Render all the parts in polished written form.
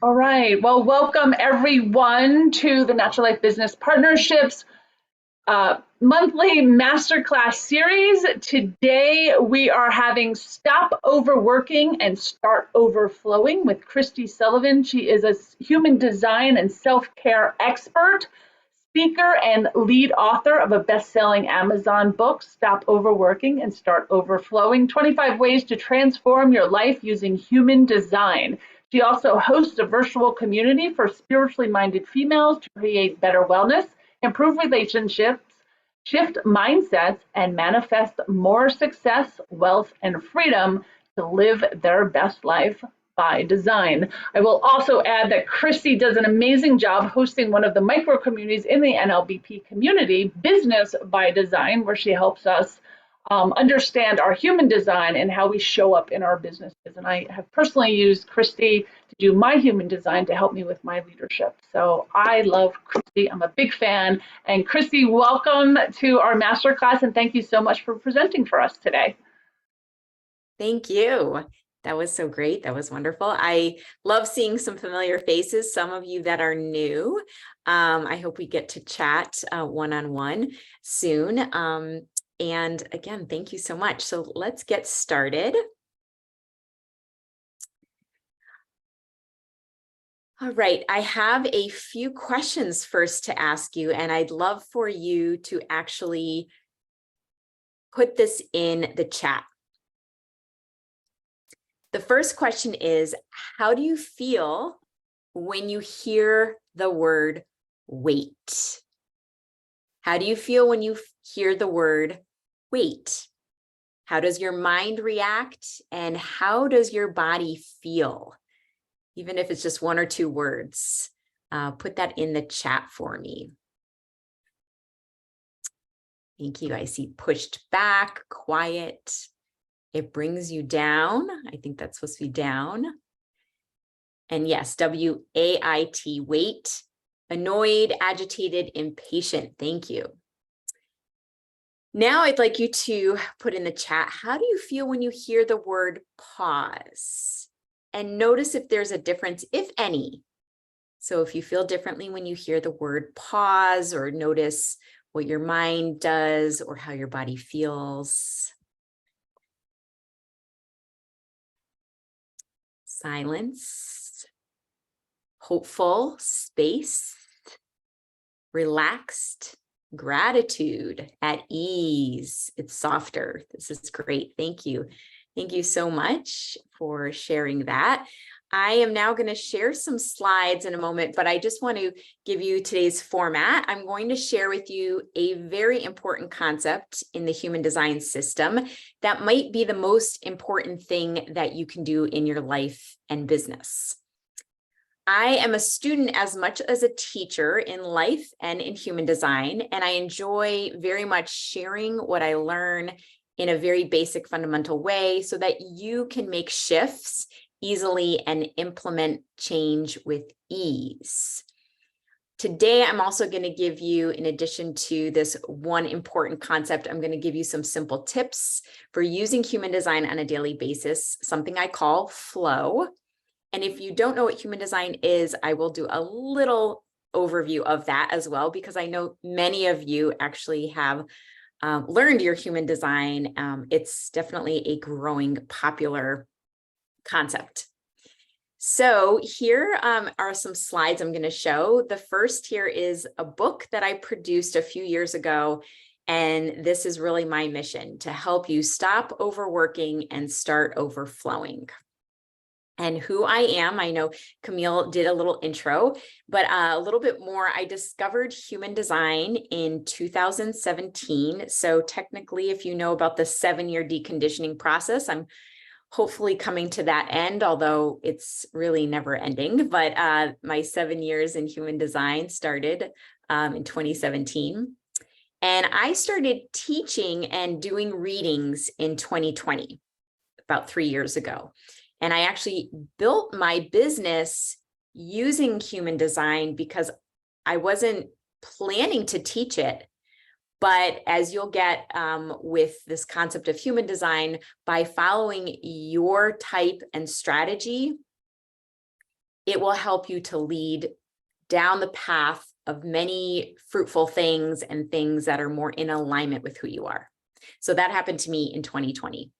All right. Well, welcome everyone to the Natural Life Business Partnerships monthly masterclass series. Today we are having Stop Overworking and Start Overflowing with Kristi Sullivan. She is a human design and self-care expert, speaker, and lead author of a best-selling Amazon book, Stop Overworking and Start Overflowing, 25 Ways to Transform Your Life Using Human Design. She also hosts a virtual community for spiritually minded females to create better wellness, improve relationships, shift mindsets, and manifest more success, wealth, and freedom to live their best life by design. I will also add that Kristi does an amazing job hosting one of the micro communities in the NLBP community, Business by Design, where she helps us understand our human design and how we show up in our businesses. And I have personally used Kristi to do my human design to help me with my leadership. So I love Kristi. I'm a big fan. And Kristi, welcome to our masterclass, and thank you so much for presenting for us today. Thank you. That was so great. That was wonderful. I love seeing some familiar faces, some of you that are new. I hope we get to chat one-on-one soon. And again, thank you so much. So let's get started. All right, I have a few questions first to ask you, and I'd love for you to actually put this in the chat. The first question is, how do you feel when you hear the word wait? How do you feel when you hear the word wait? How does your mind react, and how does your body feel? Even if it's just one or two words, put that in the chat for me. Thank you. I see pushed back, quiet. It brings you down. I think that's supposed to be down. And yes, W-A-I-T, wait. Annoyed, agitated, impatient. Thank you. Now I'd like you to put in the chat, how do you feel when you hear the word pause? And notice if there's a difference, if any. So if you feel differently when you hear the word pause, or notice what your mind does or how your body feels. Silence, hopeful, space, relaxed, gratitude, at ease. It's softer. This is great. Thank you. Thank you so much for sharing that. I am now going to share some slides in a moment, but I just want to give you today's format. I'm going to share with you a very important concept in the human design system that might be the most important thing that you can do in your life and business. I am a student as much as a teacher in life and in human design, and I enjoy very much sharing what I learn in a very basic, fundamental way so that you can make shifts easily and implement change with ease. Today, I'm also going to give you, in addition to this one important concept, I'm going to give you some simple tips for using human design on a daily basis, something I call flow. And if you don't know what human design is, I will do a little overview of that as well, because I know many of you actually have learned your human design. It's definitely a growing popular concept. So here are some slides I'm going to show. The first here is a book that I produced a few years ago, and this is really my mission, to help you stop overworking and start overflowing. And who I am, I know Camille did a little intro, but a little bit more. I discovered human design in 2017. So technically, if you know about the 7-year deconditioning process, I'm hopefully coming to that end, although it's really never ending. But my 7 years in human design started in 2017. And I started teaching and doing readings in 2020, about 3 years ago. And I actually built my business using human design because I wasn't planning to teach it. But as you'll get with this concept of human design, by following your type and strategy, it will help you to lead down the path of many fruitful things and things that are more in alignment with who you are. So that happened to me in 2020.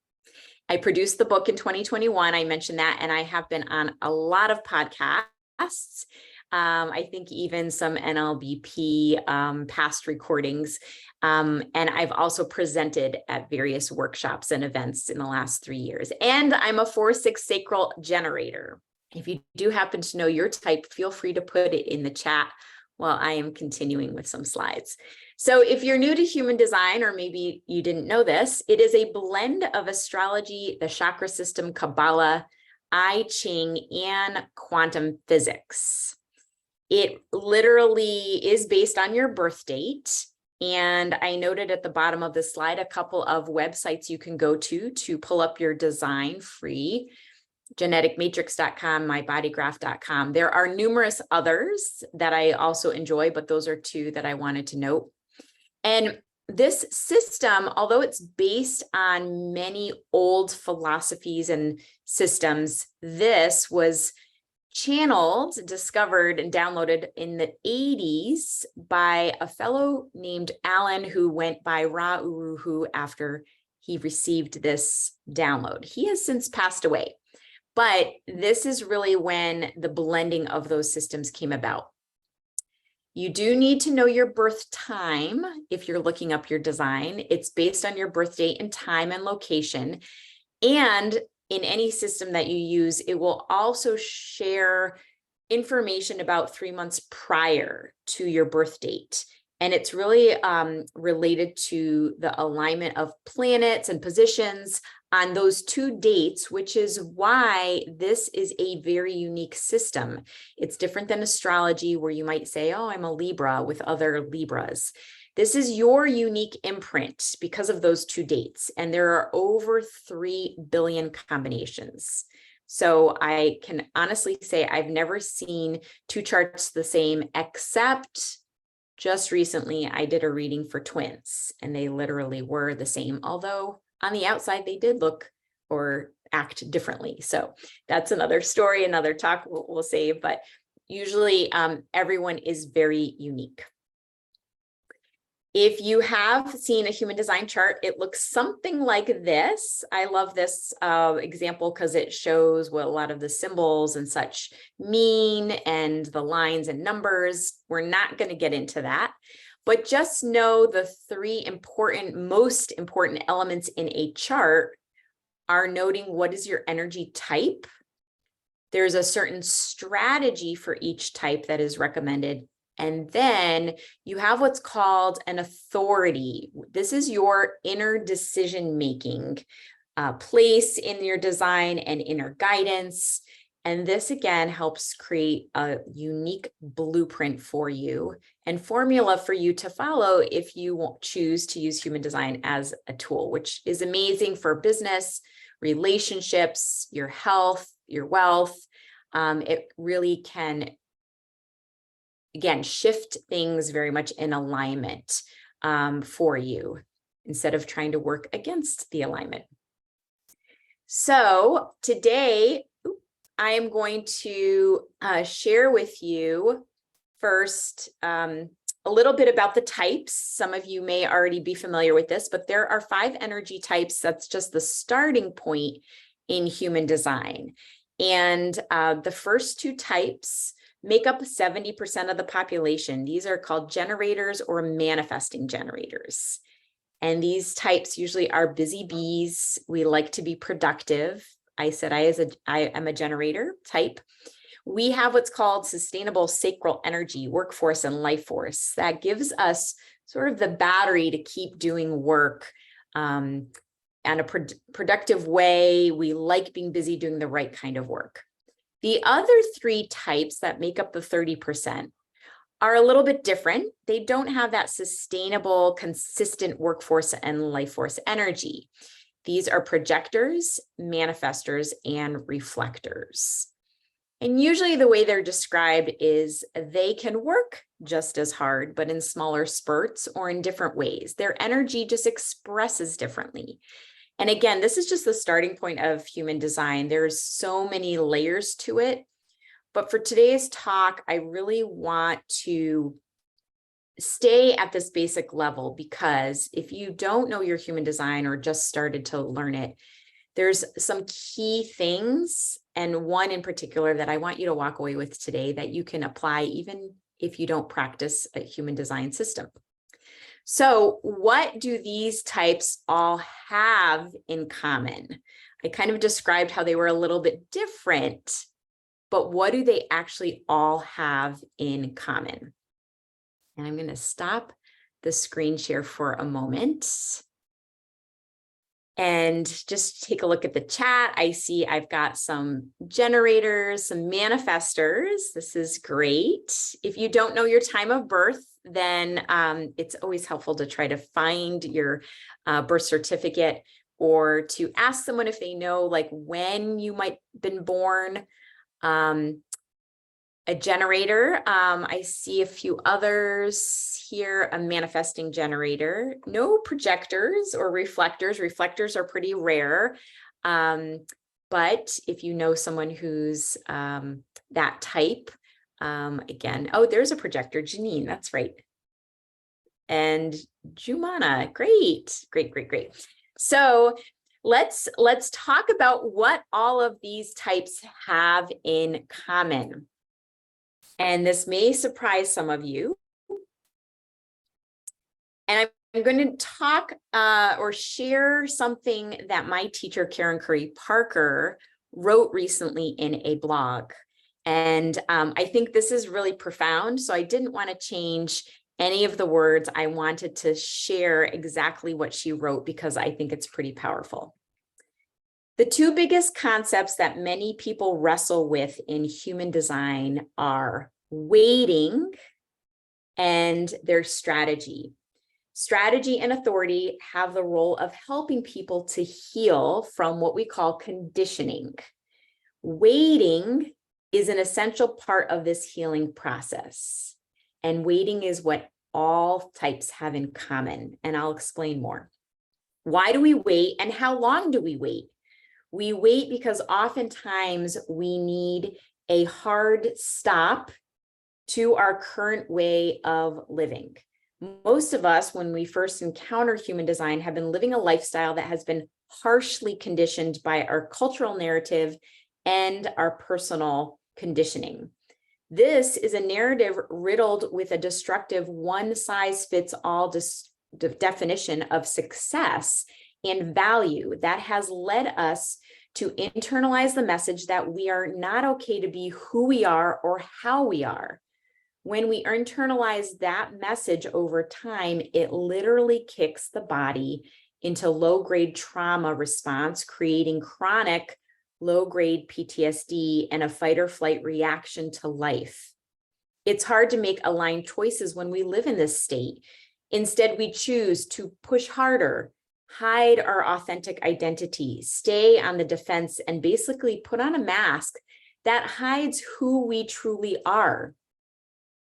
I produced the book in 2021. I mentioned that, and I have been on a lot of podcasts. I think even some NLBP past recordings. And I've also presented at various workshops and events in the last 3 years. And I'm a 4-6 sacral generator. If you do happen to know your type, feel free to put it in the chat while I am continuing with some slides. So if you're new to human design, or maybe you didn't know this, it is a blend of astrology, the chakra system, Kabbalah, I Ching, and quantum physics. It literally is based on your birth date. And I noted at the bottom of the slide a couple of websites you can go to pull up your design free. Geneticmatrix.com, mybodygraph.com. There are numerous others that I also enjoy, but those are two that I wanted to note. And this system, although it's based on many old philosophies and systems, this was channeled, discovered, and downloaded in the 80s by a fellow named Alan, who went by Ra Uru after he received this download. He has since passed away, but this is really when the blending of those systems came about. You do need to know your birth time if you're looking up your design. It's based on your birth date and time and location. And in any system that you use, it will also share information about 3 months prior to your birth date. And it's really related to the alignment of planets and positions on those 2 dates, which is why this is a very unique system. It's different than astrology, where you might say, oh, I'm a Libra with other Libras. This is your unique imprint because of those 2 dates. And there are over 3 billion combinations. So I can honestly say I've never seen 2 charts the same, except just recently I did a reading for twins, and they literally were the same, although on the outside they did look or act differently. So that's another story, another talk we'll save, but usually everyone is very unique. If you have seen a human design chart, it looks something like this. I love this example because it shows what a lot of the symbols and such mean, and the lines and numbers. We're not going to get into that, but just know the 3 most important elements in a chart are noting what is your energy type. There's a certain strategy for each type that is recommended. And then you have what's called an authority. This is your inner decision-making place in your design and inner guidance. And this again helps create a unique blueprint for you and formula for you to follow if you won't choose to use human design as a tool, which is amazing for business, relationships, your health, your wealth. It really can, again, shift things very much in alignment for you instead of trying to work against the alignment. So today, I am going to share with you first a little bit about the types. Some of you may already be familiar with this, but there are 5 energy types. That's just the starting point in human design. And the first 2 types make up 70% of the population. These are called generators or manifesting generators. And these types usually are busy bees. We like to be productive. I said I am a generator type. We have what's called sustainable sacral energy, workforce, and life force. That gives us sort of the battery to keep doing work in a productive way. We like being busy doing the right kind of work. The other 3 types that make up the 30% are a little bit different. They don't have that sustainable, consistent workforce and life force energy. These are projectors, manifestors, and reflectors. And usually the way they're described is they can work just as hard, but in smaller spurts or in different ways. Their energy just expresses differently. And again, this is just the starting point of human design. There's so many layers to it. But for today's talk, I really want to stay at this basic level, because if you don't know your human design or just started to learn it, there's some key things, and one in particular that I want you to walk away with today that you can apply even if you don't practice a human design system. So what do these types all have in common? I kind of described how they were a little bit different, but what do they actually all have in common? And I'm going to stop the screen share for a moment and just take a look at the chat. I see I've got some generators, some manifestors. This is great. If you don't know your time of birth, then it's always helpful to try to find your birth certificate, or to ask someone if they know like when you might have been born. A generator, I see a few others here, a manifesting generator, no projectors or reflectors. Reflectors are pretty rare. But if you know someone who's that type, again, oh, there's a projector, Janine, that's right. And Jumana, great. So let's talk about what all of these types have in common. And this may surprise some of you. And I'm going to talk or share something that my teacher, Karen Curry Parker, wrote recently in a blog. And I think this is really profound. So I didn't want to change any of the words. I wanted to share exactly what she wrote because I think it's pretty powerful. The two biggest concepts that many people wrestle with in human design are waiting and their strategy. Strategy and authority have the role of helping people to heal from what we call conditioning. Waiting is an essential part of this healing process. And waiting is what all types have in common. And I'll explain more. Why do we wait and how long do we wait? We wait because oftentimes we need a hard stop to our current way of living. Most of us, when we first encounter human design, have been living a lifestyle that has been harshly conditioned by our cultural narrative and our personal conditioning. This is a narrative riddled with a destructive one-size-fits-all definition of success and value that has led us to internalize the message that we are not okay to be who we are or how we are. When we internalize that message over time, it literally kicks the body into low-grade trauma response, creating chronic low-grade PTSD and a fight or flight reaction to life. It's hard to make aligned choices when we live in this state. Instead, we choose to push harder, hide our authentic identity, stay on the defense, and basically put on a mask that hides who we truly are.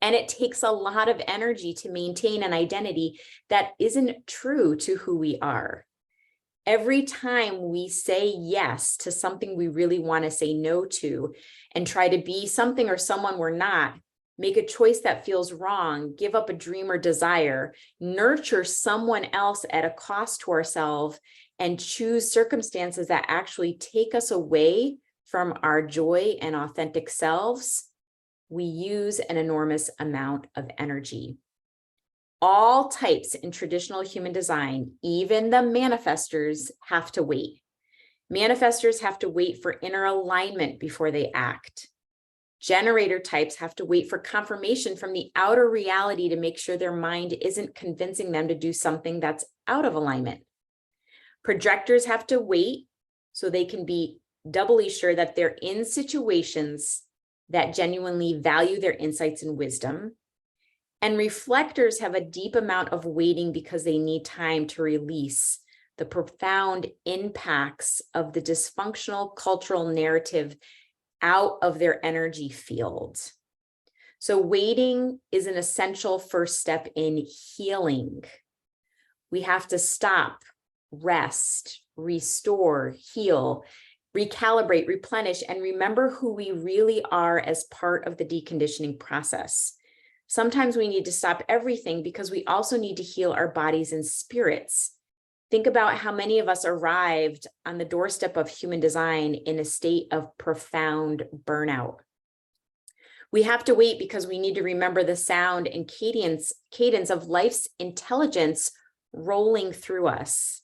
And it takes a lot of energy to maintain an identity that isn't true to who we are. Every time we say yes to something we really want to say no to and try to be something or someone we're not, make a choice that feels wrong, give up a dream or desire, nurture someone else at a cost to ourselves, and choose circumstances that actually take us away from our joy and authentic selves, we use an enormous amount of energy. All types in traditional human design, even the manifestors, have to wait. Manifestors have to wait for inner alignment before they act. Generator types have to wait for confirmation from the outer reality to make sure their mind isn't convincing them to do something that's out of alignment. Projectors have to wait so they can be doubly sure that they're in situations that genuinely value their insights and wisdom. And reflectors have a deep amount of waiting because they need time to release the profound impacts of the dysfunctional cultural narrative out of their energy field. So waiting is an essential first step in healing. We have to stop, rest, restore, heal, recalibrate, replenish, and remember who we really are as part of the deconditioning process. Sometimes we need to stop everything because we also need to heal our bodies and spirits. Think about how many of us arrived on the doorstep of human design in a state of profound burnout. We have to wait because we need to remember the sound and cadence of life's intelligence rolling through us.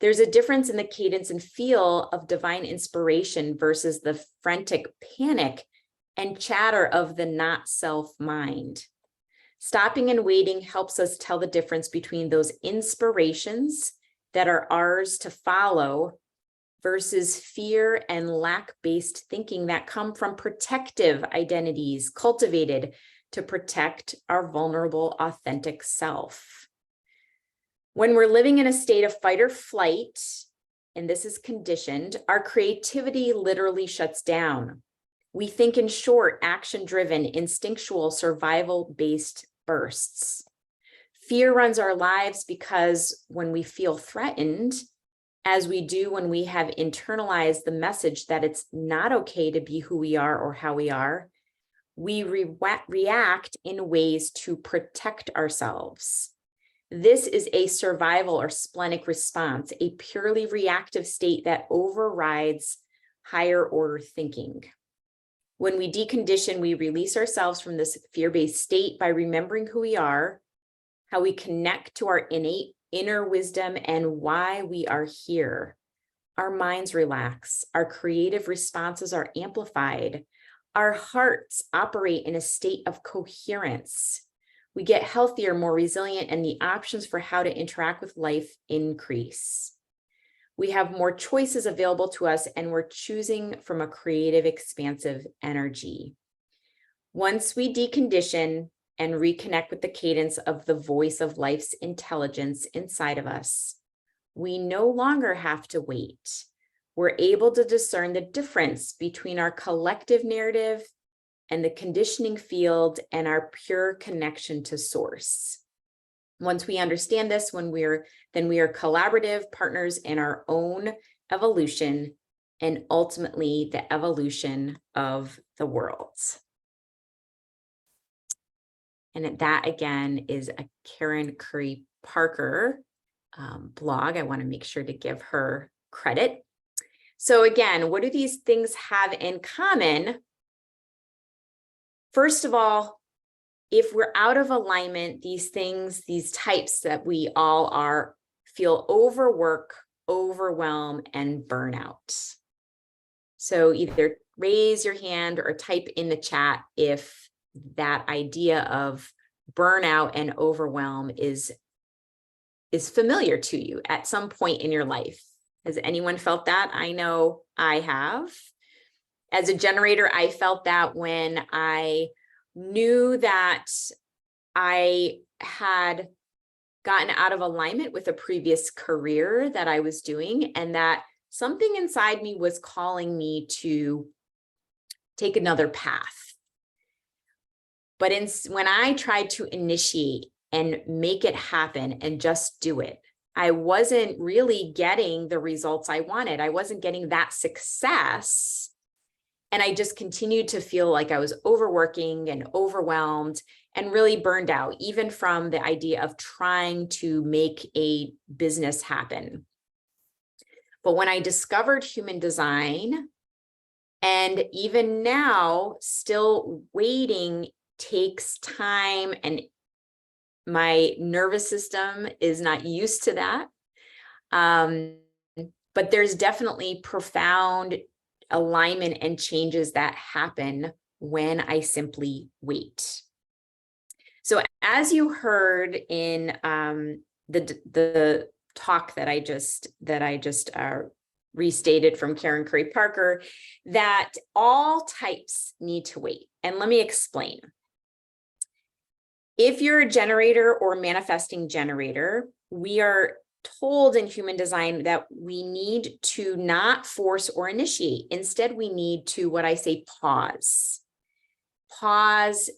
There's a difference in the cadence and feel of divine inspiration versus the frantic panic and chatter of the not self mind. Stopping and waiting helps us tell the difference between those inspirations that are ours to follow versus fear and lack-based thinking that come from protective identities cultivated to protect our vulnerable, authentic self. When we're living in a state of fight or flight, and this is conditioned, our creativity literally shuts down. We think in short, action-driven, instinctual, survival-based bursts. Fear runs our lives because when we feel threatened, as we do when we have internalized the message that it's not okay to be who we are or how we are, we react in ways to protect ourselves. This is a survival or splenic response, a purely reactive state that overrides higher order thinking. When we decondition, we release ourselves from this fear-based state by remembering who we are, how we connect to our innate inner wisdom, and why we are here. Our minds relax, our creative responses are amplified, our hearts operate in a state of coherence. We get healthier, more resilient, and the options for how to interact with life increase. We have more choices available to us, and we're choosing from a creative, expansive energy. Once we decondition and reconnect with the cadence of the voice of life's intelligence inside of us, we no longer have to wait. We're able to discern the difference between our collective narrative and the conditioning field and our pure connection to source. Once we understand this, then we are collaborative partners in our own evolution and ultimately the evolution of the world. And that again is a Karen Curry Parker blog. I want to make sure to give her credit. So again, what do these things have in common? First of all, if we're out of alignment, these things, these types that we all are, feel overwork, overwhelm, and burnout. So either raise your hand or type in the chat if that idea of burnout and overwhelm is familiar to you at some point in your life. Has anyone felt that? I know I have. As a generator, I felt that when I knew that I had gotten out of alignment with a previous career that I was doing, and that something inside me was calling me to take another path. But when I tried to initiate and make it happen and just do it, I wasn't really getting the results I wanted. I wasn't getting that success. And I just continued to feel like I was overworking and overwhelmed and really burned out, even from the idea of trying to make a business happen. But when I discovered human design, and even now, still waiting takes time, and my nervous system is not used to that. But there's definitely profound alignment and changes that happen when I simply wait. So as you heard in the talk that I just restated from Karen Curry Parker, that all types need to wait. And let me explain. If you're a generator or manifesting generator, we are told in human design that we need to not force or initiate. Instead, we need to, what I say, pause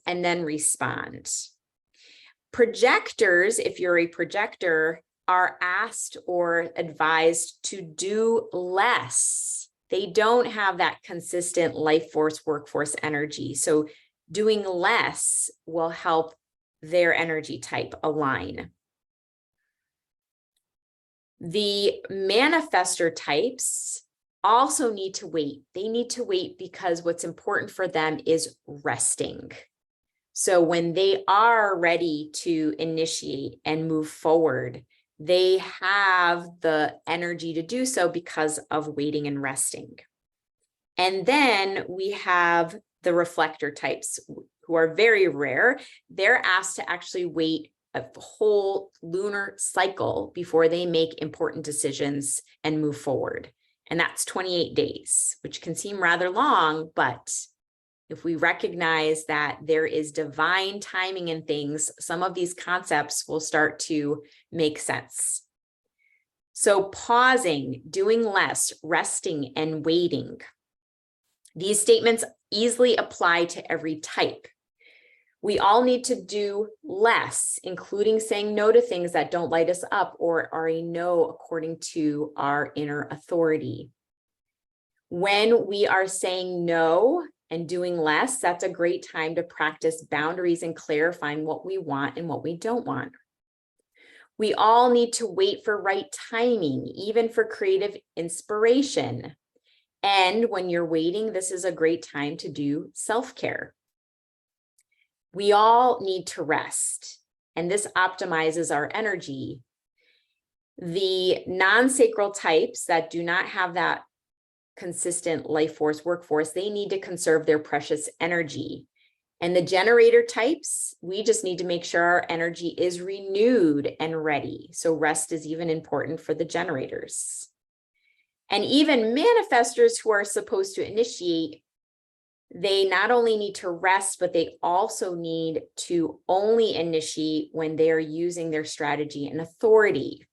and then respond. Projectors, if you're a projector, are asked or advised to do less they don't have that consistent life force, workforce energy. So doing less will help their energy type align. The manifestor types also need to wait. They need to wait because what's important for them is resting. So when they are ready to initiate and move forward, they have the energy to do so because of waiting and resting. And then we have the reflector types, who are very rare. They're asked to actually wait a whole lunar cycle before they make important decisions and move forward. And that's 28 days, which can seem rather long, but if we recognize that there is divine timing in things, some of these concepts will start to make sense. So pausing, doing less, resting, and waiting. These statements easily apply to every type. We all need to do less, including saying no to things that don't light us up or are a no according to our inner authority. When we are saying no and doing less, that's a great time to practice boundaries and clarifying what we want and what we don't want. We all need to wait for right timing, even for creative inspiration. And when you're waiting, this is a great time to do self-care. We all need to rest, and this optimizes our energy. The non-sacral types that do not have that consistent life force, workforce, they need to conserve their precious energy. And the generator types, we just need to make sure our energy is renewed and ready. So rest is even important for the generators. And even manifestors who are supposed to initiate, they not only need to rest, but they also need to only initiate when they are using their strategy and authority.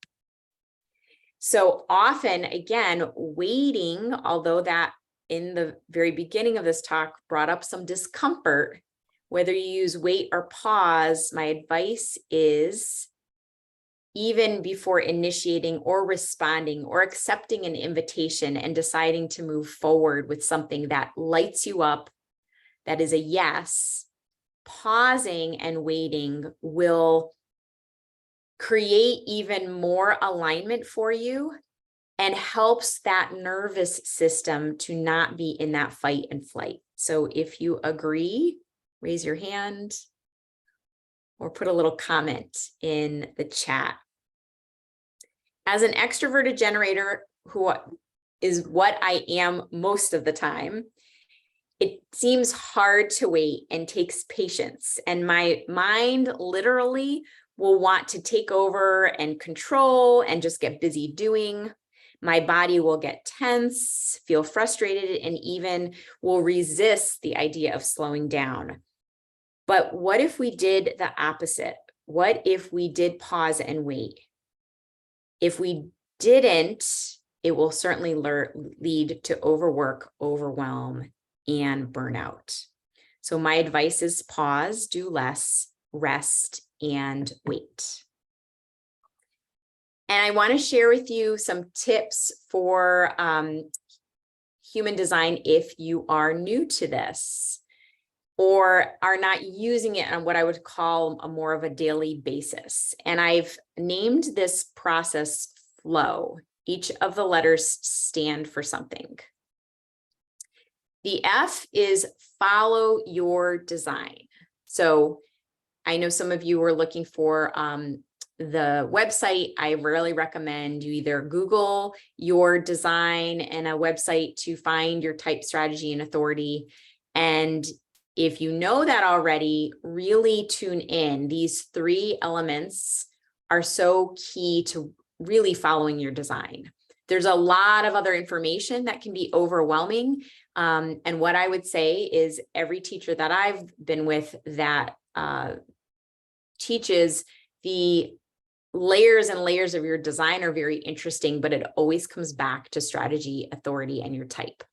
So often, again, waiting, although that in the very beginning of this talk brought up some discomfort, whether you use wait or pause, my advice is even before initiating or responding or accepting an invitation and deciding to move forward with something that lights you up, that is a yes, pausing and waiting will create even more alignment for you and helps that nervous system to not be in that fight and flight. So if you agree, raise your hand or put a little comment in the chat. As an extroverted generator, who is what I am most of the time, it seems hard to wait and takes patience. And my mind literally will want to take over and control and just get busy doing. My body will get tense, feel frustrated, and even will resist the idea of slowing down. But what if we did the opposite? What if we did pause and wait? If we didn't, it will certainly lead to overwork, overwhelm, and burnout. So my advice is pause, do less, rest, and wait. And I want to share with you some tips for human design if you are new to this or are not using it on what I would call a more of a daily basis. And I've named this process flow. Each of the letters stand for something. The F is follow your design. So I know some of you are looking for the website. I really recommend you either Google your design and a website to find your type, strategy, and authority. And if you know that already, really tune in. These three elements are so key to really following your design. There's a lot of other information that can be overwhelming. And what I would say is every teacher that I've been with that teaches the layers and layers of your design are very interesting, but it always comes back to strategy, authority, and your type.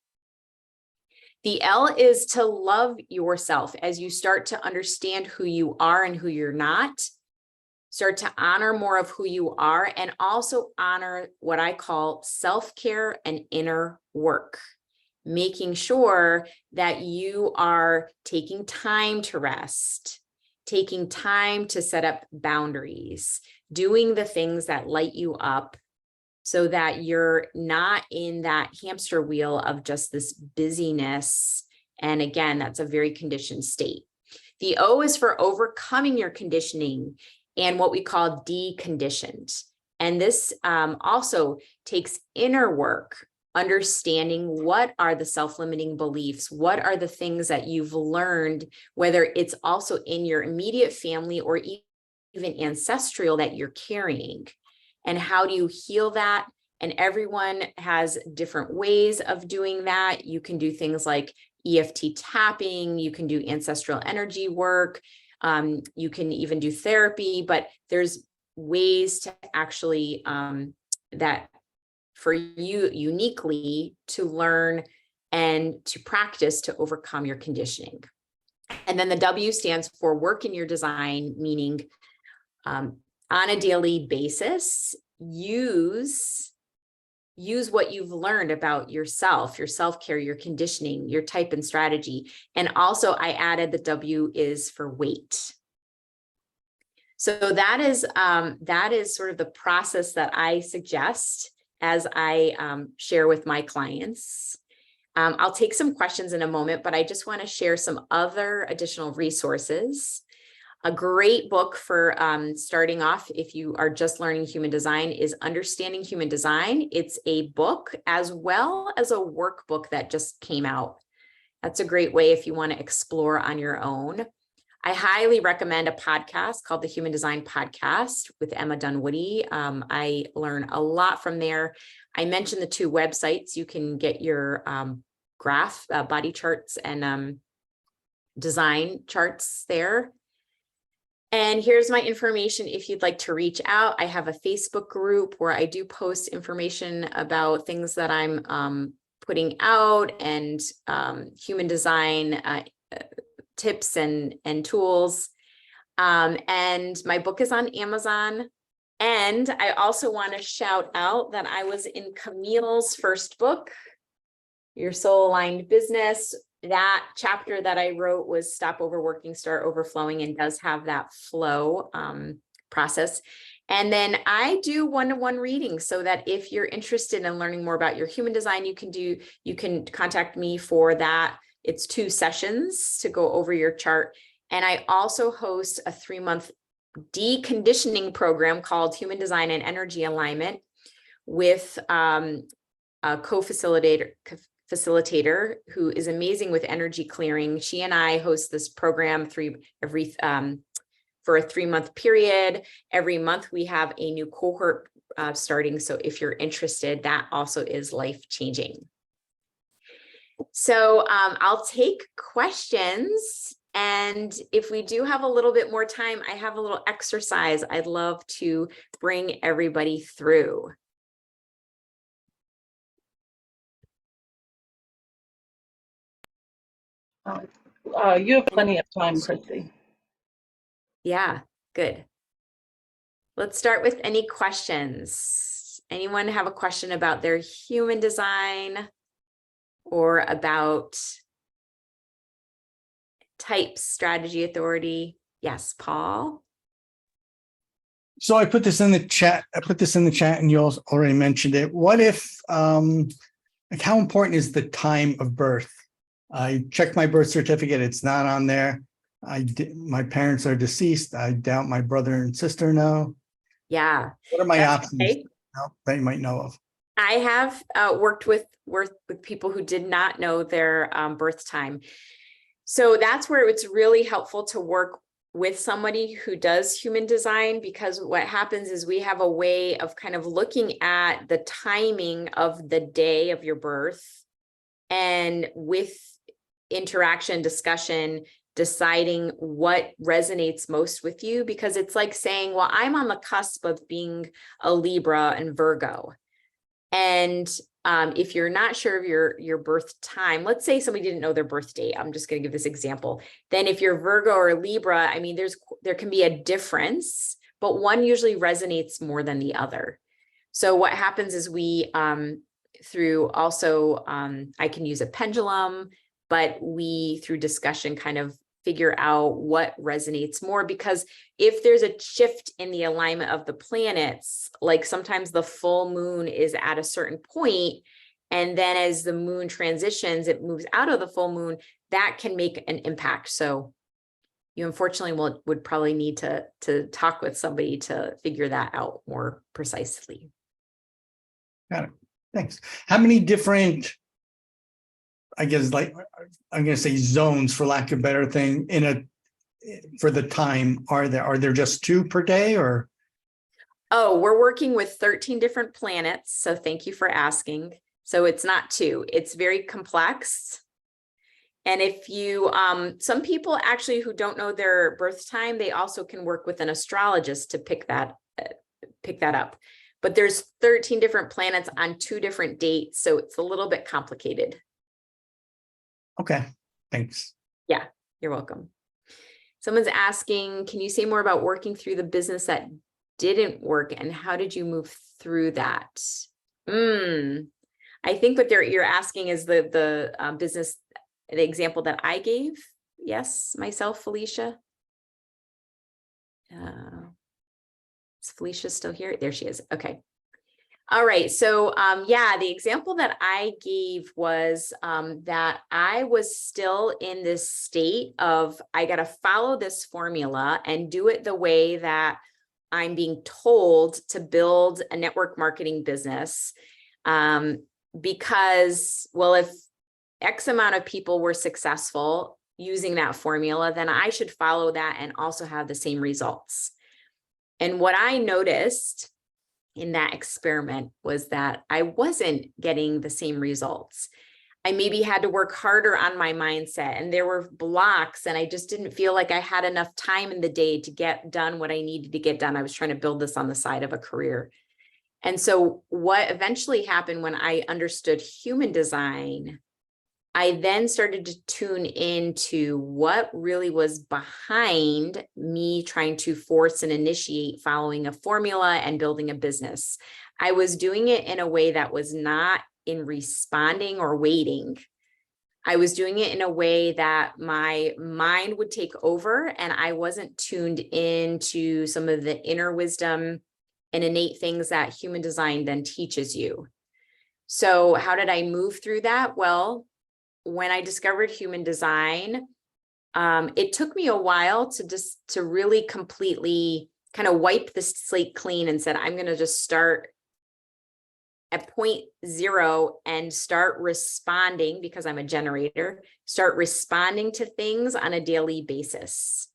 The L is to love yourself as you start to understand who you are and who you're not. Start to honor more of who you are and also honor what I call self-care and inner work. making sure that you are taking time to rest, taking time to set up boundaries, doing the things that light you up so that you're not in that hamster wheel of just this busyness. And again, that's a very conditioned state. The O is for overcoming your conditioning and what we call deconditioned. And this also takes inner work, understanding what are the self-limiting beliefs, what are the things that you've learned, whether it's also in your immediate family or even ancestral that you're carrying, and how do you heal that? And everyone has different ways of doing that. You can do things like EFT tapping, you can do ancestral energy work, you can even do therapy, but there's ways to actually that for you uniquely to learn and to practice to overcome your conditioning. And then the W stands for work in your design, meaning on a daily basis, use what you've learned about yourself, your self-care, your conditioning, your type and strategy. And also I added the W is for weight. So that is sort of the process that I suggest as I share with my clients. I'll take some questions in a moment, but I just want to share some other additional resources. A great book for starting off if you are just learning human design is Understanding Human Design. It's a book as well as a workbook that just came out. That's a great way if you want to explore on your own. I highly recommend a podcast called the Human Design Podcast with Emma Dunwoody. I learn a lot from there. I mentioned the 2 websites. You can get your graph, body charts and design charts there. And here's my information if you'd like to reach out. I have a Facebook group where I do post information about things that I'm putting out and human design tips and tools. And my book is on Amazon. And I also want to shout out that I was in Camille's first book, Your Soul Aligned Business. That chapter that I wrote was Stop Overworking, Start Overflowing, and does have that flow process. And then I do one-to-one readings so that if you're interested in learning more about your human design, you can contact me for that. It's 2 sessions to go over your chart. And I also host a 3-month deconditioning program called Human Design and Energy Alignment with a facilitator who is amazing with energy clearing. She and I host this program for a 3-month period. Every month we have a new cohort starting. So if you're interested, that also is life-changing. So I'll take questions. And if we do have a little bit more time, I have a little exercise I'd love to bring everybody through. You have plenty of time, Kristi. Yeah, good. Let's start with any questions. Anyone have a question about their human design or about types, strategy, authority? Yes, Paul. So I put this in the chat. And you also already mentioned it. What if, like how important is the time of birth? I checked my birth certificate. It's not on there. My parents are deceased. I doubt my brother and sister know. Yeah. What are my options okay. that you might know of? I have worked with people who did not know their birth time. So that's where it's really helpful to work with somebody who does human design, because what happens is we have a way of kind of looking at the timing of the day of your birth, and with interaction, discussion, deciding what resonates most with you, because it's like saying, well, I'm on the cusp of being a Libra and Virgo. And if you're not sure of your birth time, let's say somebody didn't know their birth date. I'm just going to give this example. Then if you're Virgo or Libra, I mean, there can be a difference, but one usually resonates more than the other. So what happens is we through also, I can use a pendulum, but we, through discussion, kind of figure out what resonates more, because if there's a shift in the alignment of the planets, like sometimes the full moon is at a certain point, and then as the moon transitions, it moves out of the full moon, that can make an impact. So you unfortunately would probably need to talk with somebody to figure that out more precisely. Got it. Thanks. How many different, I guess, like, I'm going to say zones, for lack of a better thing, for the time are there? Are there just 2 per day, or? Oh, we're working with 13 different planets. So thank you for asking. So it's not 2, it's very complex. And if you, some people actually who don't know their birth time, they also can work with an astrologist to pick that up. But there's 13 different planets on 2 different dates. So it's a little bit complicated. Okay, thanks. Yeah, you're welcome. Someone's asking, can you say more about working through the business that didn't work, and how did you move through that? I think what you're asking is the business, the example that I gave. Yes, myself, Felicia. Is Felicia still here? There she is. Okay. All right. So yeah, the example that I gave was that I was still in this state of, I got to follow this formula and do it the way that I'm being told to build a network marketing business. Because, well, if X amount of people were successful using that formula, then I should follow that and also have the same results. And what I noticed in that experiment was that I wasn't getting the same results. I maybe had to work harder on my mindset, and there were blocks, and I just didn't feel like I had enough time in the day to get done what I needed to get done. I was trying to build this on the side of a career. And so what eventually happened when I understood human design, I then started to tune into what really was behind me trying to force and initiate following a formula and building a business. I was doing it in a way that was not in responding or waiting. I was doing it in a way that my mind would take over, and I wasn't tuned into some of the inner wisdom and innate things that human design then teaches you. So how did I move through that? Well, when I discovered human design, it took me a while to really completely kind of wipe the slate clean and said, I'm going to just start at point 0 and start responding, because I'm a generator, start responding to things on a daily basis.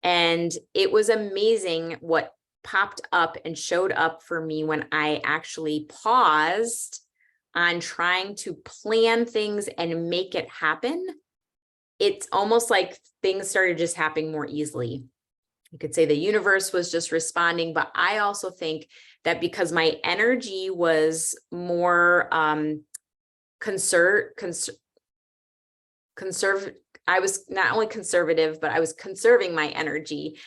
And it was amazing what popped up and showed up for me when I actually paused on trying to plan things and make it happen. It's almost like things started just happening more easily. You could say the universe was just responding, but I also think that because my energy was more conservative, I was not only conservative, but I was conserving my energy.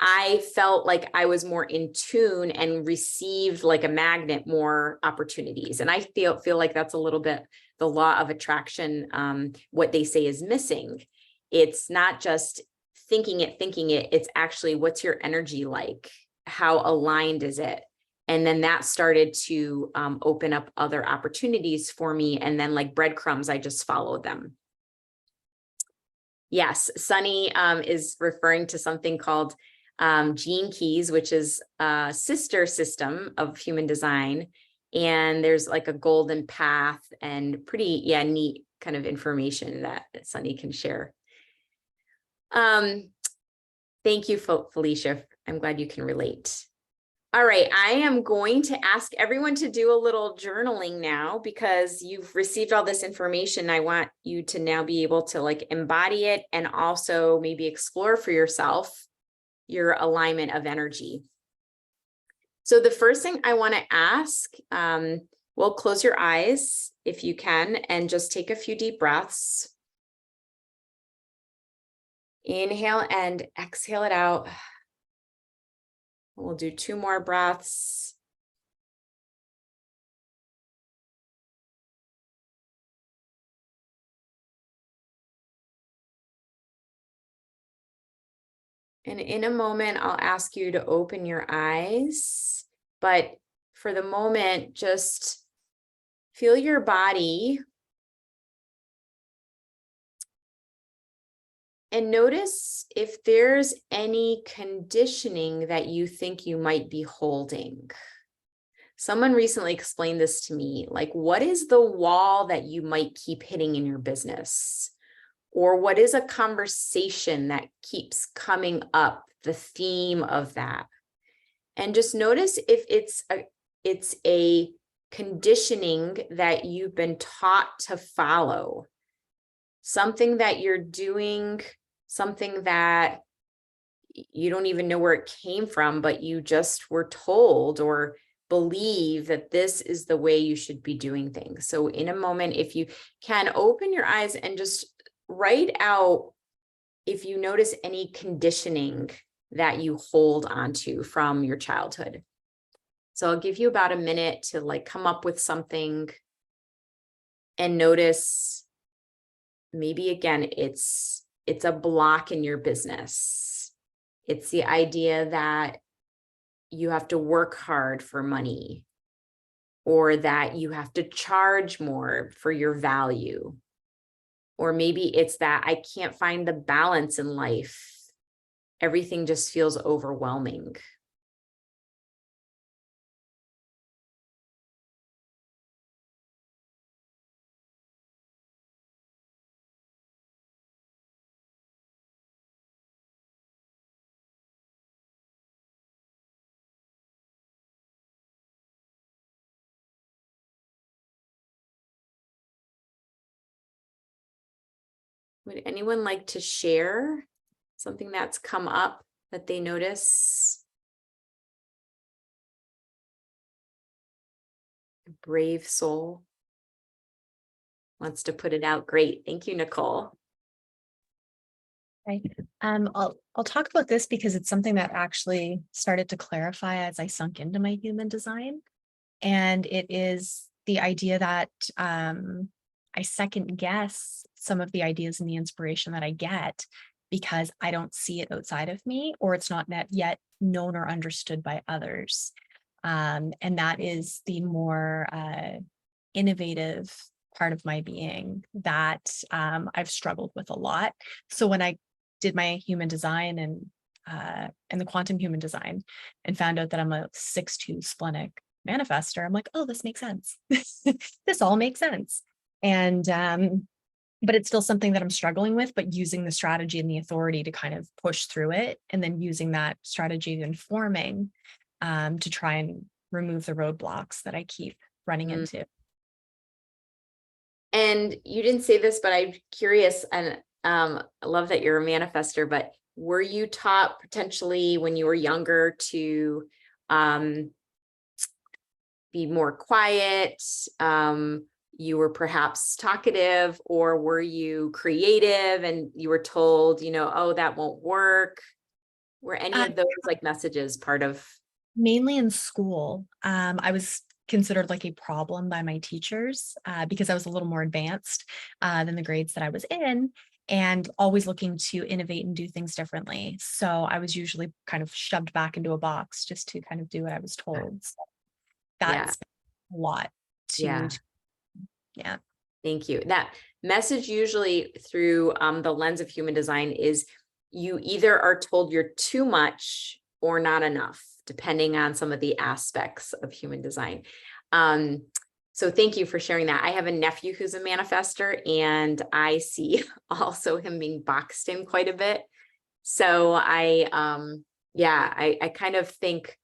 I felt like I was more in tune and received like a magnet more opportunities. And I feel like that's a little bit the law of attraction. What they say is missing. It's not just thinking it, it's actually what's your energy like? How aligned is it? And then that started to open up other opportunities for me. And then like breadcrumbs, I just followed them. Yes, Sunny is referring to something called Gene Keys, which is a sister system of human design. And there's like a golden path and pretty, neat kind of information that Sunny can share. Thank you, Felicia. I'm glad you can relate. All right, I am going to ask everyone to do a little journaling now, because you've received all this information. I want you to now be able to like embody it and also maybe explore for yourself your alignment of energy. So the first thing I want to ask, well, close your eyes if you can, and just take a few deep breaths. Inhale and exhale it out. We'll do 2 more breaths. And in a moment, I'll ask you to open your eyes, but for the moment, just feel your body and notice if there's any conditioning that you think you might be holding. Someone recently explained this to me, like, what is the wall that you might keep hitting in your business? Or what is a conversation that keeps coming up, the theme of that? And just notice if it's a conditioning that you've been taught to follow, something that you're doing, something that you don't even know where it came from, but you just were told or believe that this is the way you should be doing things. So in a moment, if you can open your eyes and just write out if you notice any conditioning that you hold onto from your childhood. So I'll give you about a minute to like come up with something and notice maybe again, it's a block in your business. It's the idea that you have to work hard for money or that you have to charge more for your value. Or maybe it's that I can't find the balance in life. Everything just feels overwhelming. Would anyone like to share something that's come up that they notice? A brave soul wants to put it out. Great. Thank you, Nicole. Okay. I'll talk about this because it's something that actually started to clarify as I sunk into my human design. And it is the idea that I second guess some of the ideas and the inspiration that I get because I don't see it outside of me, or it's not yet known or understood by others. And that is the more innovative part of my being that I've struggled with a lot. So when I did my human design and the quantum human design and found out that I'm a 6/2 splenic manifestor, I'm like, oh, this makes sense. This all makes sense. And but it's still something that I'm struggling with, but using the strategy and the authority to kind of push through it, and then using that strategy informing to try and remove the roadblocks that I keep running into. And you didn't say this, but I'm curious, and I love that you're a manifestor, but were you taught potentially when you were younger to be more quiet? You were perhaps talkative, or were you creative and you were told, oh, that won't work? Were any of those like messages part of? Mainly in school. I was considered like a problem by my teachers because I was a little more advanced than the grades that I was in, and always looking to innovate and do things differently. So I was usually kind of shoved back into a box just to kind of do what I was told. So that's a lot to yeah. Thank you. That message usually through the lens of human design is you either are told you're too much or not enough, depending on some of the aspects of human design. So thank you for sharing that. I have a nephew who's a manifestor, and I see also him being boxed in quite a bit. So I kind of think,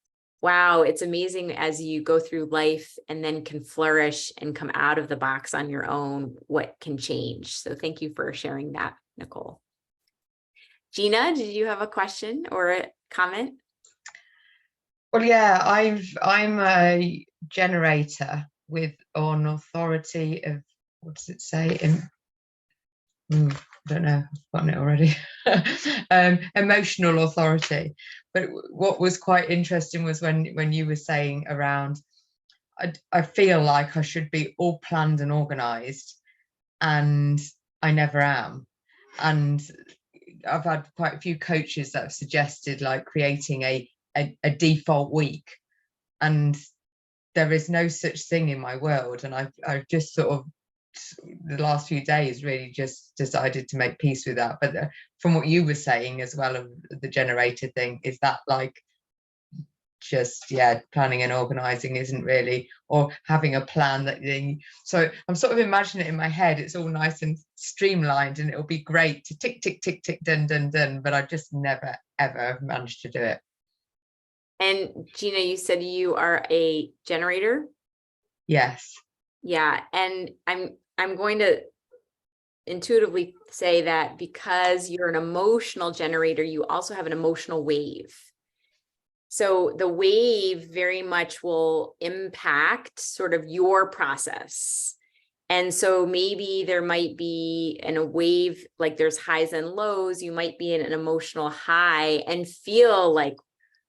wow, it's amazing as you go through life and then can flourish and come out of the box on your own, what can change. So thank you for sharing that, Nicole. Gina, did you have a question or a comment? Well, yeah, I'm a generator with an authority of, what does it say? I don't know, I've forgotten it already. Emotional authority. But what was quite interesting was when you were saying around, I feel like I should be all planned and organized, and I never am. And I've had quite a few coaches that have suggested like creating a default week, and there is no such thing in my world. And I've just sort of the last few days really just decided to make peace with that. But from what you were saying as well of the generator thing, is that like just planning and organizing isn't really, or having a plan that thing. So I'm sort of imagining it in my head, it's all nice and streamlined and it'll be great to tick tick tick tick done done done, but I just never ever managed to do it. And Gina, you said you are a generator? Yes. Yeah, and I'm going to intuitively say that because you're an emotional generator, you also have an emotional wave. So the wave very much will impact sort of your process. And so maybe there might be in a wave, like there's highs and lows, you might be in an emotional high and feel like,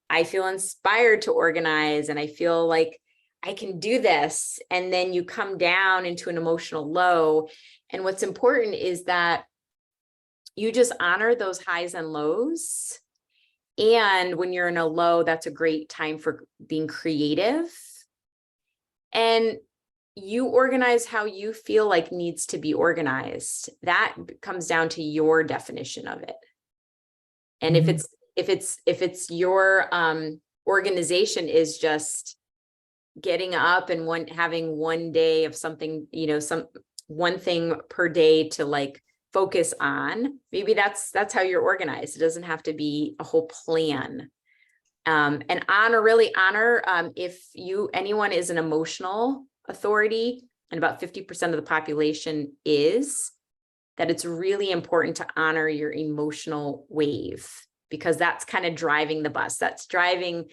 I feel inspired to organize and I feel like I can do this. And then you come down into an emotional low. And what's important is that you just honor those highs and lows. And when you're in a low, that's a great time for being creative. And you organize how you feel like needs to be organized. That comes down to your definition of it. And Mm-hmm. if it's your organization is just getting up and having one day of something, one thing per day to like focus on, maybe that's how you're organized. It doesn't have to be a whole plan. And honor if anyone is an emotional authority, and about 50% of the population is, that it's really important to honor your emotional wave, because that's kind of driving the bus. That's driving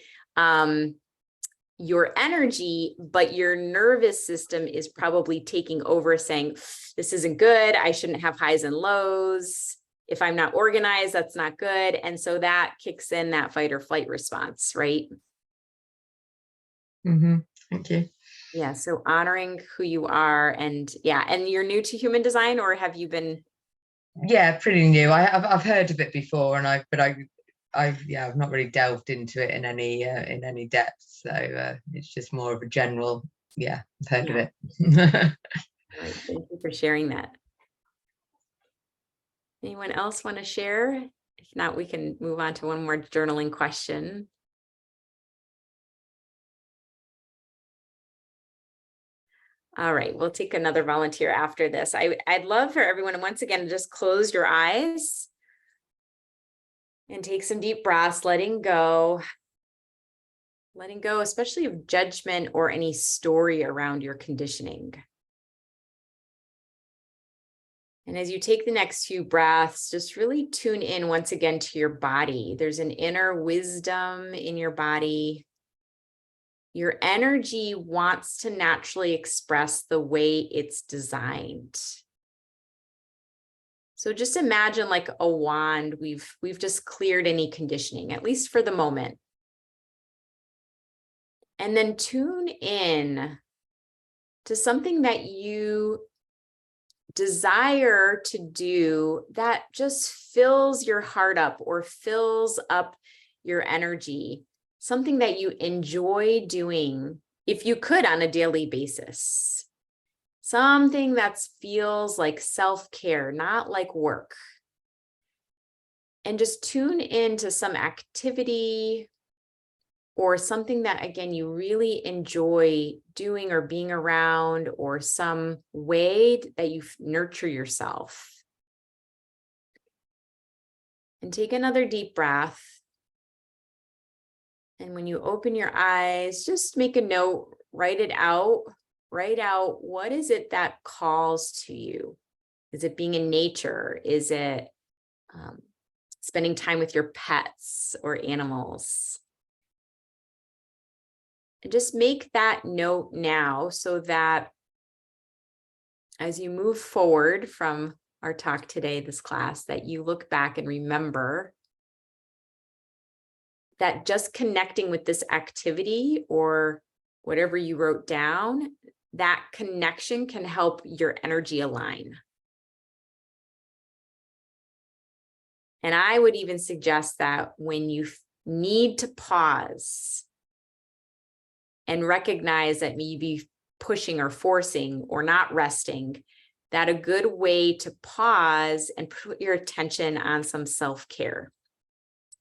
your energy, but your nervous system is probably taking over saying, this isn't good. I shouldn't have highs and lows. If I'm not organized, that's not good. And so that kicks in that fight or flight response, right? Mm-hmm. Thank you. Yeah. So honoring who you are, and you're new to human design, or have you been? Yeah, pretty new. I've heard of it before, and I've not really delved into it in any depth. So it's just more of a general. Yeah, I've heard of it. All right, thank you for sharing that. Anyone else want to share? If not, we can move on to one more journaling question. All right, we'll take another volunteer after this. I'd love for everyone to once again just close your eyes and take some deep breaths, letting go, especially of judgment or any story around your conditioning. And as you take the next few breaths, just really tune in once again to your body. There's an inner wisdom in your body. Your energy wants to naturally express the way it's designed. So just imagine like a wand, we've just cleared any conditioning, at least for the moment. And then tune in to something that you desire to do that just fills your heart up or fills up your energy, something that you enjoy doing, if you could, on a daily basis, something that feels like self-care, not like work. And just tune into some activity or something that, again, you really enjoy doing or being around, or some way that you nurture yourself. And take another deep breath. And when you open your eyes, just make a note, write out, what is it that calls to you? Is it being in nature? Is it spending time with your pets or animals? And just make that note now, so that as you move forward from our talk today, this class, that you look back and remember that just connecting with this activity or whatever you wrote down, that connection can help your energy align. And I would even suggest that when you need to pause and recognize that maybe pushing or forcing or not resting, that a good way to pause and put your attention on some self-care.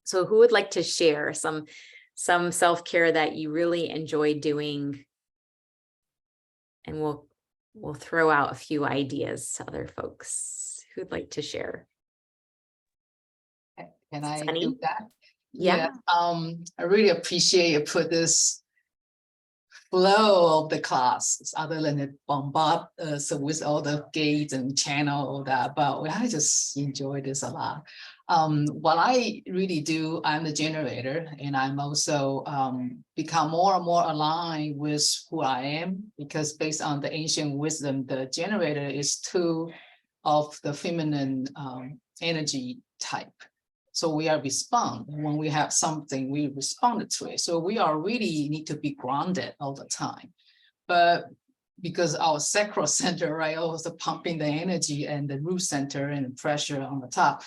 So who would like to share some self-care that you really enjoy doing? And we'll throw out a few ideas to other folks who'd like to share. Can I Sunny? do that? Yeah. I really appreciate you put this flow of the class, other than it bombard us with all the gates and channel, all that, but I just enjoy this a lot. What I really do, I'm the generator, and I'm also become more and more aligned with who I am, because based on the ancient wisdom, the generator is two of the feminine energy type. So we are respond when we have something, we respond to it. So we are really need to be grounded all the time. But because our sacral center, right, also pumping the energy, and the root center and the pressure on the top,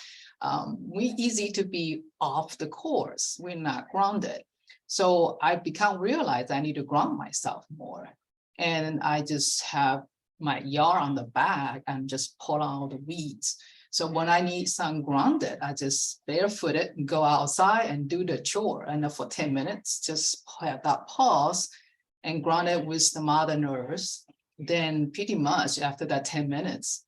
we easy to be off the course. We're not grounded. So I realize I need to ground myself more. And I just have my yard on the back and just pull out the weeds. So when I need some grounded, I just barefooted and go outside and do the chore. And for 10 minutes, just have that pause and ground it with the Mother Earth. Then pretty much after that 10 minutes,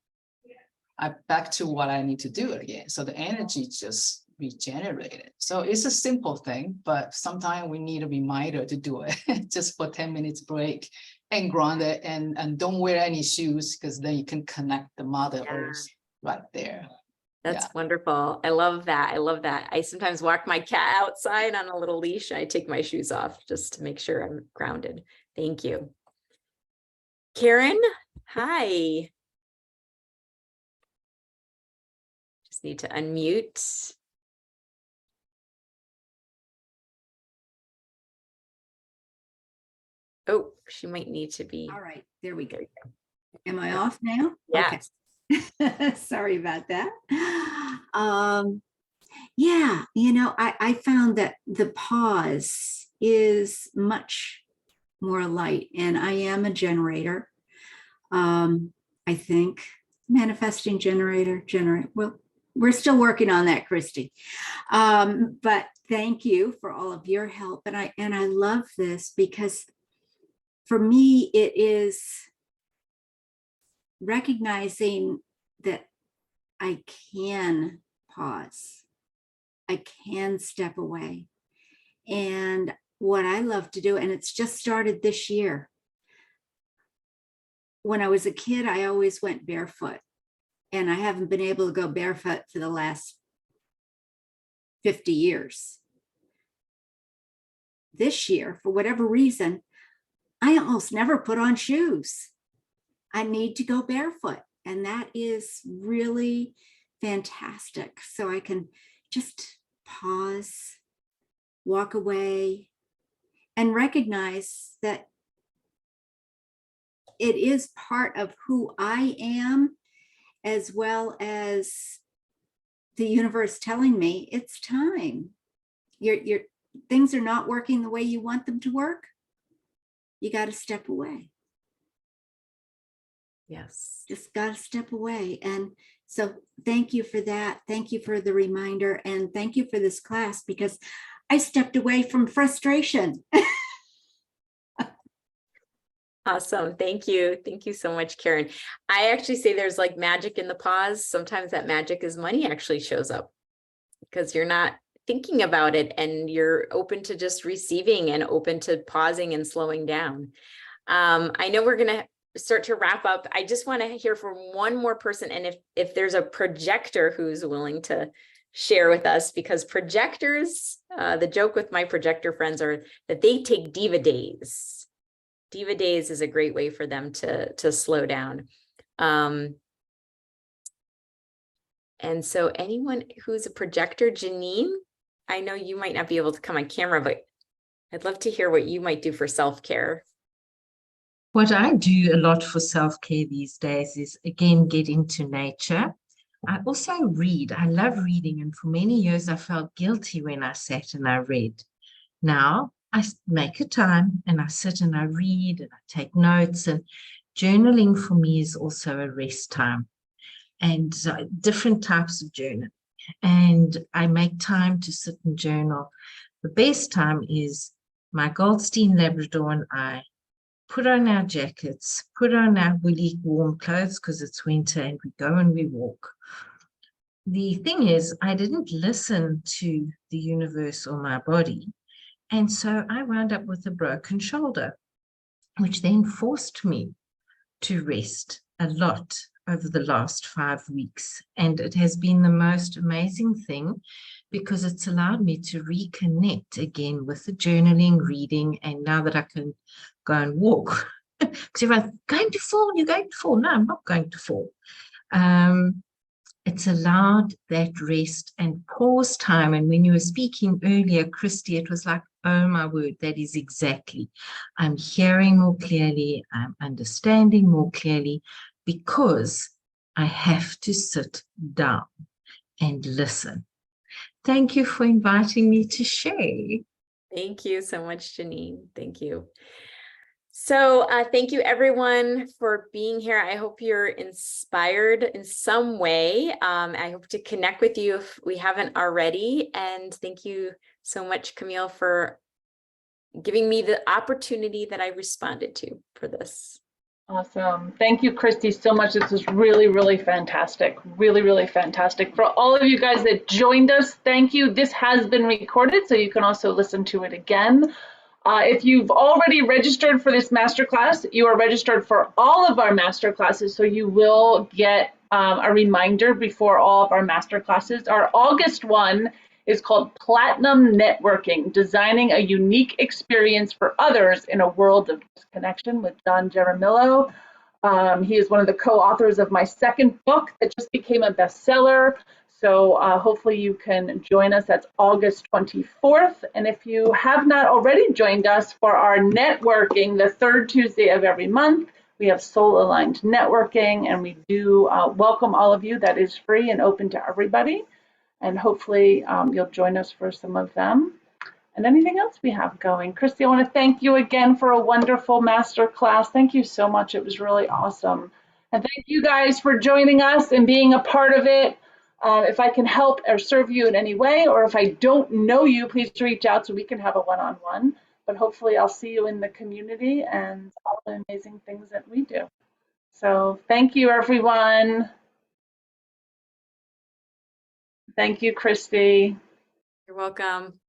I'm back to what I need to do again. So the energy just regenerated. So it's a simple thing, but sometimes we need a reminder to do it just for 10 minutes break and ground it, and don't wear any shoes, because then you can connect the Mother Earth right there. That's wonderful. I love that. I love that. I sometimes walk my cat outside on a little leash. I take my shoes off just to make sure I'm grounded. Thank you. Karen, hi. Just need to unmute. Oh, she might need to be. All right, there we go. Am I off now? Yes. Okay. Sorry about that. Yeah, you know, I found that the pause is much more light, and I am a generator. I think manifesting generator. Well, we're still working on that, Kristi. But thank you for all of your help, and I love this, because for me it is recognizing that I can pause, I can step away. And what I love to do, and it's just started this year. When I was a kid, I always went barefoot, and I haven't been able to go barefoot for the last 50 years. This year, for whatever reason, I almost never put on shoes. I need to go barefoot, and that is really fantastic. So I can just pause, walk away, and recognize that it is part of who I am, as well as the universe telling me it's time. Your things are not working the way you want them to work. You got to step away. Yes. Just got to step away. And so thank you for that. Thank you for the reminder. And thank you for this class, because I stepped away from frustration. Awesome. Thank you. Thank you so much, Karen. I actually say there's like magic in the pause. Sometimes that magic is money actually shows up, because you're not thinking about it and you're open to just receiving and open to pausing and slowing down. I know we're going to start to wrap up. I just want to hear from one more person. And if there's a projector who's willing to share with us, because projectors, the joke with my projector friends are that they take diva days. Diva days is a great way for them to slow down. And so anyone who's a projector, Janine, I know you might not be able to come on camera, but I'd love to hear what you might do for self-care. What I do a lot for self-care these days is, again, get into nature. I also read. I love reading. And for many years, I felt guilty when I sat and I read. Now I make a time and I sit and I read and I take notes. And journaling for me is also a rest time, and different types of journal. And I make time to sit and journal. The best time is my Goldstein Labrador and I put on our jackets, put on our woolly warm clothes because it's winter, and we go and we walk. The thing is, I didn't listen to the universe or my body. And so I wound up with a broken shoulder, which then forced me to rest a lot over the last 5 weeks. And it has been the most amazing thing because it's allowed me to reconnect again with the journaling, reading, and now that I can go and walk. Because everyone's going to fall, you're going to fall. No, I'm not going to fall. It's allowed that rest and pause time. And when you were speaking earlier, Kristi, it was like, oh my word, that is exactly. I'm hearing more clearly, I'm understanding more clearly, because I have to sit down and listen. Thank you for inviting me to share. Thank you so much, Janine. Thank you. So thank you everyone for being here. I hope you're inspired in some way. I hope to connect with you if we haven't already. And thank you so much, Camille, for giving me the opportunity that I responded to for this. Awesome. Thank you, Kristi, so much. This was really, really fantastic. Really, really fantastic. For all of you guys that joined us, thank you. This has been recorded, so you can also listen to it again. If you've already registered for this masterclass, you are registered for all of our masterclasses, so you will get a reminder before all of our masterclasses. Our August one is called Platinum Networking, Designing a Unique Experience for Others in a World of Disconnection with John Jaramillo. He is one of the co-authors of my second book that just became a bestseller. So hopefully you can join us. That's August 24th. And if you have not already joined us for our networking, the third Tuesday of every month, we have Soul Aligned Networking, and we do welcome all of you. That is free and open to everybody. And hopefully you'll join us for some of them. And anything else we have going. Kristi, I want to thank you again for a wonderful masterclass. Thank you so much. It was really awesome. And thank you guys for joining us and being a part of it. If I can help or serve you in any way, or if I don't know you, please reach out so we can have a one-on-one. But hopefully I'll see you in the community and all the amazing things that we do. So thank you, everyone. Thank you, Kristi. You're welcome.